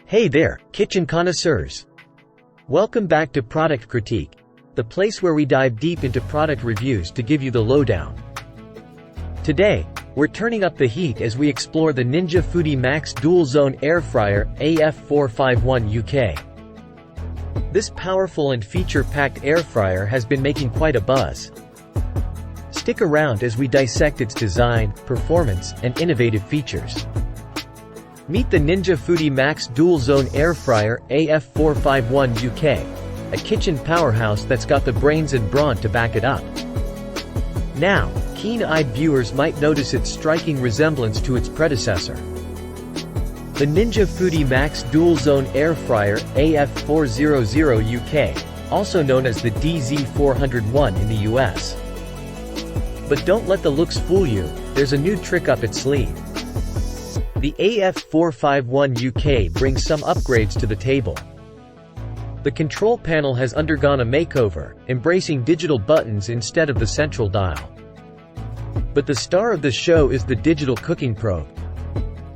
Hey there, kitchen connoisseurs! Welcome back to Product Critique, the place where we dive deep into product reviews to give you the lowdown. Today, we're turning up the heat as we explore the Ninja Foodi Max Dual Zone Air Fryer AF451UK. This powerful and feature-packed air fryer has been making quite a buzz. Stick around as we dissect its design, performance, and innovative features. Meet the Ninja Foodi Max Dual Zone Air Fryer AF451UK, a kitchen powerhouse that's got the brains and brawn to back it up. Now, keen-eyed viewers might notice its striking resemblance to its predecessor. The Ninja Foodi Max Dual Zone Air Fryer AF451UK, also known as the DZ401 in the US. But don't let the looks fool you, there's a new trick up its sleeve. The AF451UK brings some upgrades to the table. The control panel has undergone a makeover, embracing digital buttons instead of the central dial. But the star of the show is the digital cooking probe.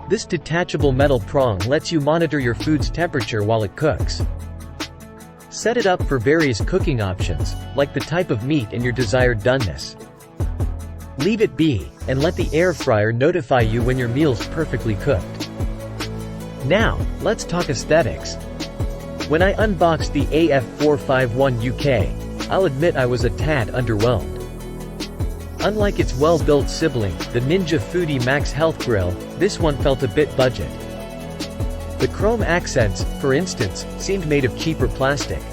This detachable metal prong lets you monitor your food's temperature while it cooks. Set it up for various cooking options, like the type of meat and your desired doneness. Leave it be, and let the air fryer notify you when your meal's perfectly cooked. Now, let's talk aesthetics. When I unboxed the AF451UK, I'll admit I was a tad underwhelmed. Unlike its well-built sibling, the Ninja Foodi Max Health Grill, this one felt a bit budget. The chrome accents, for instance, seemed made of cheaper plastic.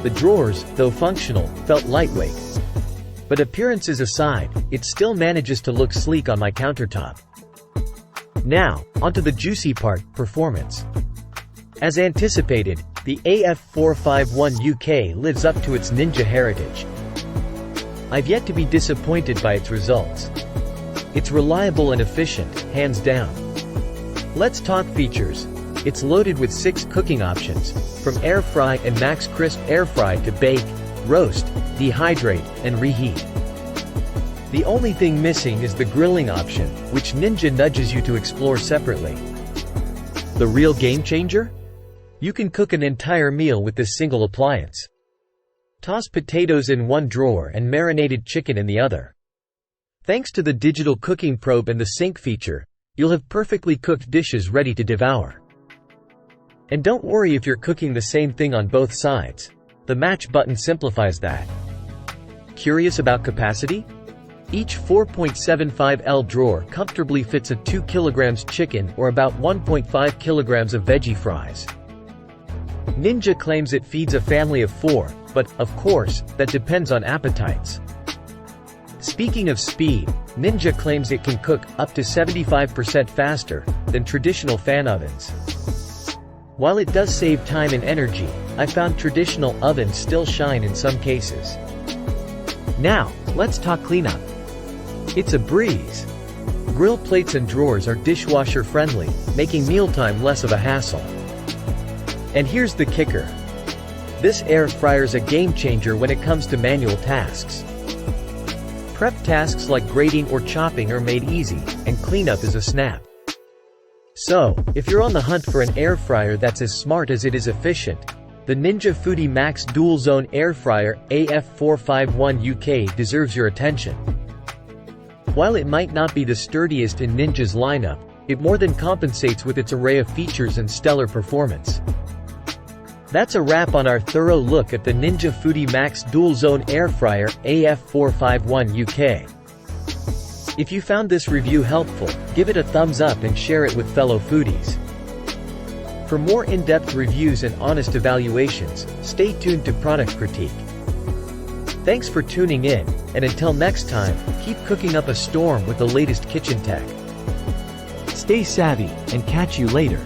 The drawers, though functional, felt lightweight. But appearances aside, it still manages to look sleek on my countertop. Now, onto the juicy part, performance. As anticipated, the AF451UK lives up to its Ninja heritage. I've yet to be disappointed by its results. It's reliable and efficient, hands down. Let's talk features. It's loaded with 6 cooking options, from air fry and max crisp air fry to bake, roast, dehydrate, and reheat. The only thing missing is the grilling option, which Ninja nudges you to explore separately. The real game changer? You can cook an entire meal with this single appliance. Toss potatoes in one drawer and marinated chicken in the other. Thanks to the digital cooking probe and the sync feature, you'll have perfectly cooked dishes ready to devour. And don't worry if you're cooking the same thing on both sides. The match button simplifies that. Curious about capacity? Each 4.75L drawer comfortably fits a 2 kg chicken or about 1.5 kg of veggie fries. Ninja claims it feeds a family of 4, but, of course, that depends on appetites. Speaking of speed, Ninja claims it can cook up to 75% faster than traditional fan ovens. While it does save time and energy, I found traditional ovens still shine in some cases. Now, let's talk cleanup. It's a breeze. Grill plates and drawers are dishwasher friendly, making mealtime less of a hassle. And here's the kicker. This air fryer's a game changer when it comes to manual tasks. Prep tasks like grating or chopping are made easy, and cleanup is a snap. So, if you're on the hunt for an air fryer that's as smart as it is efficient, the Ninja Foodi Max Dual Zone Air Fryer AF451UK deserves your attention. While it might not be the sturdiest in Ninja's lineup, it more than compensates with its array of features and stellar performance. That's a wrap on our thorough look at the Ninja Foodi Max Dual Zone Air Fryer AF451UK. If you found this review helpful, give it a thumbs up and share it with fellow foodies. For more in-depth reviews and honest evaluations, stay tuned to Product Critique. Thanks for tuning in, and until next time, keep cooking up a storm with the latest kitchen tech. Stay savvy, and catch you later.